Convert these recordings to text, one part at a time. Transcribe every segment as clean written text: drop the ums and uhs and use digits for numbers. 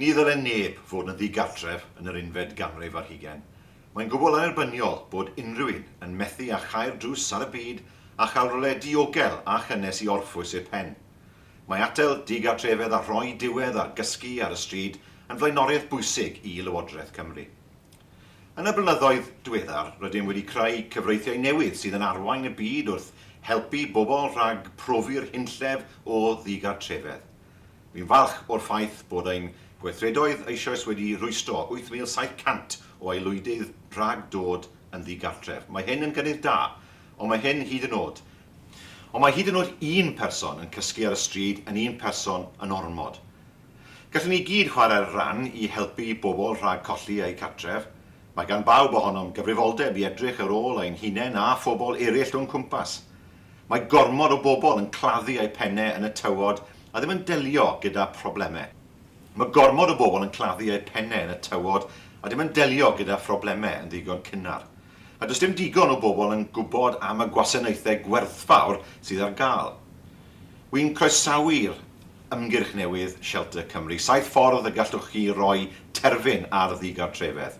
Ni ddylai neb fod yn ddigartref yn yr 11 ar 20. Mae'n gwbl anerbyniol bod unrhyw un yn methu a chau'r drws ar y byd a chael rhywle diogel a chynnes i orffwys eu pen. Mae atel digartrefedd a rhoi diwedd ar gysgu ar y stryd yn flaenoriaeth bwysig i Lywodraeth Cymru. Yn y blynyddoedd diweddar, rydym wedi creu cyfreithiau newydd sydd yn arwain y byd wrth helpu bobl rhag profi'r hunllef o ddigartrefedd. Fi'n falch o'r ffaith bod ein gweithredoedd eisoes wedi rwystro 8,700 o aelwydydd rhag dod yn ddigartref. Mae hyn yn gynnydd da, ond mae hyn hyd yn oed. Ond mae hyd yn oed un person yn cysgu ar y stryd yn un person yn ormod. Gallwn ni gyd chwarae'r ran i helpu bobl rhag colli eu cartref. Mae gan bawb ohonom gyfrifoldeb i edrych ar ôl ein hunain a phobl eraill o'n cwmpas. Mae gormod o bobl yn claddu eu pennau yn y tywod a ddim yn delio gyda problemau. Mae gormod o bobl yn claddu eu pennau yn y tywod a ddim yn delio gyda phroblemau yn ddigon cynnar. A does dim digon o bobl yn gwybod am y gwasanaethau gwerthfawr sydd ar gael. Wy'n croesawu'r ymgyrch newydd Shelter Cymru. 7 ffordd y gallwch chi roi terfyn ar ddigartrefedd.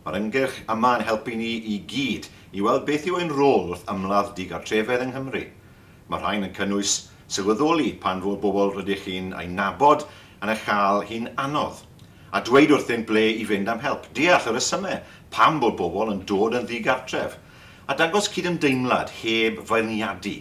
Mae'r ymgyrch yma yn helpu ni i gyd i weld beth yw ein rôl wrth ymladd digartrefedd yng Nghymru. Mae rhain yn cynnwys sylweddoli pan fod bobl rydych chi'n ei nabod yn eich chael hi'n anodd. A dweud wrthyn ble i fynd am help. Deall y resymau pam bod bobl yn dod yn ddigartref. A dangos cydymdeimlad heb feirniadu.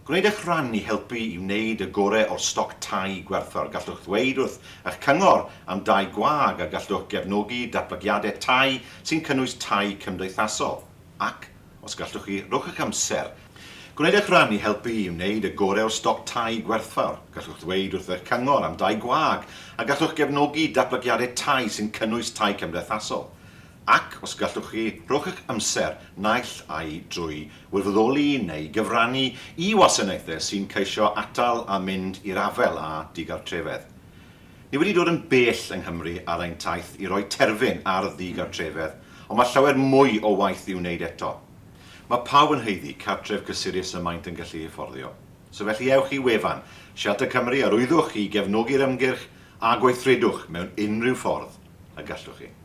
Gwneud eich rhan i helpu i wneud y gorau o'r stoc tai gwerthfawr. Gallwch ddweud wrth eich cyngor am dai gwag a gallwch gefnogi datblygiadau tai sy'n cynnwys tai cymdeithasol. Ac, os gallwch chi, rhowch eich amser. Gwneud eich rhan i helpu i wneud y gorau o'r stoc tai gwerthfawr. Gallwch ddweud wrth eich cyngor am dai gwag a gallwch gefnogi datblygiadau tai sy'n cynnwys tai cymdeithasol. Ac, os gallwch chi, rhowch eich amser naill ai drwy wirfoddoli neu gyfrannu i wasanaethau sy'n ceisio atal a mynd i'r afel a digartrefedd. Ni wedi dod yn bell yng Nghymru ar ein taith i roi terfyn ar ddigartrefedd, ond mae llawer mwy o waith i wneud eto. Mae pawb yn heiddi cartref cysurus y maint yn gallu ei fforddio. So felly ewch i wefan Shelter Cymru a rwyddwch i gefnogi'r ymgyrch a gweithredwch mewn unrhyw ffordd y gallwch chi.